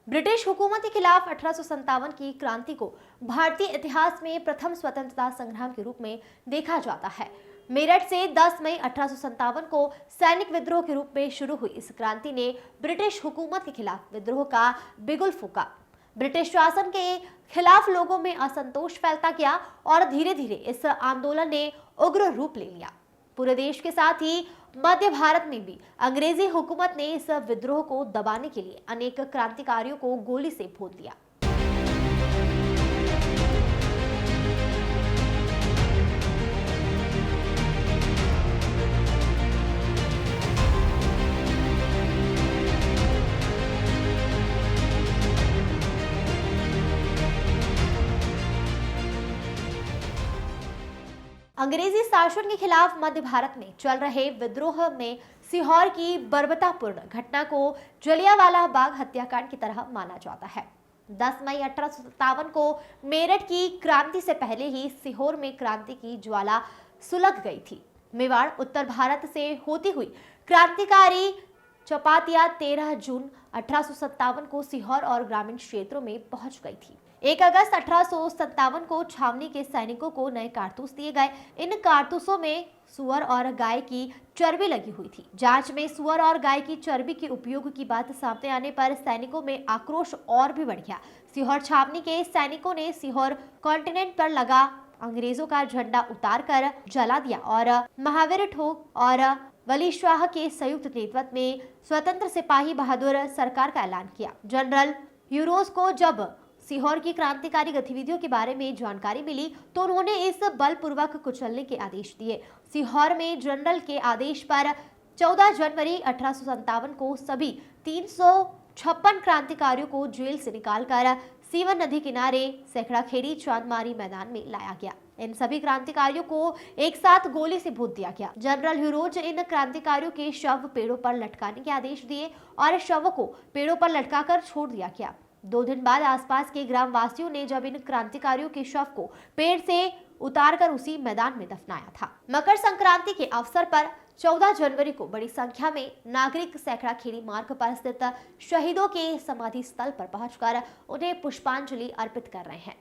British हुकूमत के खिलाफ 1857 की क्रांति को भारतीय इतिहास में प्रथम स्वतंत्रता संग्राम के रूप में देखा जाता है। मेरठ से 10 मई 1857 को सैनिक विद्रोह के रूप में शुरू हुई इस क्रांति ने ब्रिटिश हुकूमत के खिलाफ विद्रोह का बिगुल फूंका। ब्रिटिश शासन के खिलाफ लोगों में असंतोष फैलता गया और धीरे धीरे इस आंदोलन ने उग्र रूप ले लिया। पूरे देश के साथ ही मध्य भारत में भी अंग्रेजी हुकूमत ने इस विद्रोह को दबाने के लिए अनेक क्रांतिकारियों को गोली से भून दिया। अंग्रेजी शासन के खिलाफ मध्य भारत में चल रहे विद्रोह में सीहोर की बर्बरतापूर्ण घटना को जलियांवाला बाग हत्याकांड की तरह माना जाता है। 10 मई 1857 को मेरठ की क्रांति से पहले ही सीहोर में क्रांति की ज्वाला सुलग गई थी। मेवाड़ उत्तर भारत से होती हुई क्रांतिकारी चपातिया 13 जून 1857 को सीहोर और ग्रामीण क्षेत्रों में पहुंच गई थी। 1 अगस्त 1857 को छावनी के सैनिकों को नए कारतूस दिए गए। इन कारतूसों में सुअर और गाय की चर्बी लगी हुई थी। जांच में सुअर और गाय की चर्बी के उपयोग की बात सामने आने पर सैनिकों में आक्रोश और भी बढ़ गया। सीहोर छावनी के सैनिकों ने सीहोर कॉन्टिनेंट पर लगा अंग्रेजों का झंडा उतारकर जला दिया और महावीर ठोक और वली शाह के संयुक्त नेतृत्व में स्वतंत्र सिपाही बहादुर सरकार का ऐलान किया। जनरल ह्यूरोज को जब सीहोर की क्रांतिकारी गतिविधियों के बारे में जानकारी मिली तो उन्होंने इस बलपूर्वक कुचलने के आदेश दिए। सीहोर में जनरल के आदेश पर 14 जनवरी 1857 को सभी 356 क्रांतिकारियों को जेल से निकालकर सीवन नदी किनारे सैकड़ाखेड़ी चांदमारी मैदान में लाया गया। इन सभी क्रांतिकारियों को एक साथ गोली से भून दिया गया। जनरल ह्यूरोज इन क्रांतिकारियों के शव पेड़ों पर लटकाने के आदेश दिए और शवों को पेड़ों पर लटकाकर छोड़ दिया गया। 2 दिन बाद आसपास के ग्रामवासियों ने जब इन क्रांतिकारियों के शव को पेड़ से उतारकर उसी मैदान में दफनाया था। मकर संक्रांति के अवसर पर 14 जनवरी को बड़ी संख्या में नागरिक सैकड़ाखेड़ी मार्ग पर स्थित शहीदों के समाधि स्थल पर पहुंचकर उन्हें पुष्पांजलि अर्पित कर रहे हैं।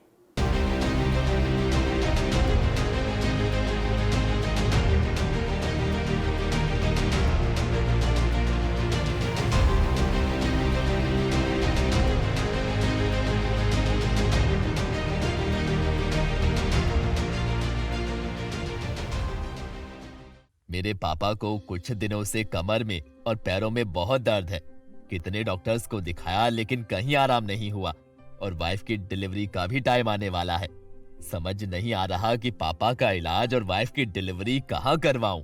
मेरे पापा को कुछ दिनों से कमर में और पैरों में बहुत दर्द है। कितने डॉक्टर्स को दिखाया लेकिन कहीं आराम नहीं हुआ और वाइफ की डिलीवरी का भी टाइम आने वाला है। समझ नहीं आ रहा कि पापा का इलाज और वाइफ की डिलीवरी कहाँ करवाऊं।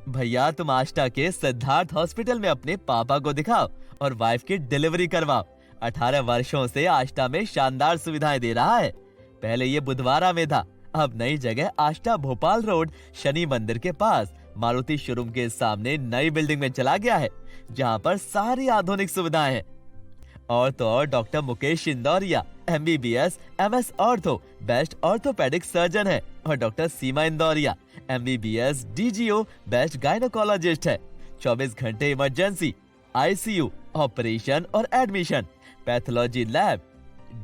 भैया तुम आष्टा के सिद्धार्थ हॉस्पिटल में अपने पापा को दिखाओ और वाइफ की डिलीवरी करवाओ। 18 वर्षों से आष्टा में शानदार सुविधाएं दे रहा है। पहले ये बुधवारा में था, अब नई जगह आष्टा भोपाल रोड शनि मंदिर के पास मारुति शोरूम के सामने नई बिल्डिंग में चला गया है, जहां पर सारी आधुनिक सुविधाएं हैं। और तो और doctor Mukesh Indoria MBBS MS ortho best orthopaedic surgeon है और doctor Seema Indoria MBBS DGO best gynaecologist है। 24 घंटे इमरजेंसी, ICU, ऑपरेशन और admission, pathology lab,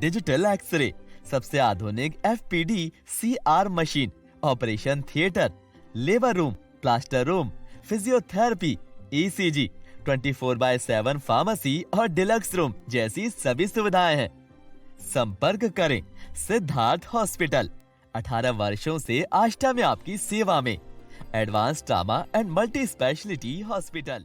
digital X ray, सबसे आधुनिक FPD CR machine, operation theatre, labour room, plaster room, physiotherapy, ECG, 24/7 pharmacy और deluxe room जैसी सभी सुविधाएं हैं। संपर्क करें सिद्धार्थ हॉस्पिटल। 18 वर्षों से आष्टा में आपकी सेवा में। Advance trauma and multi speciality hospital.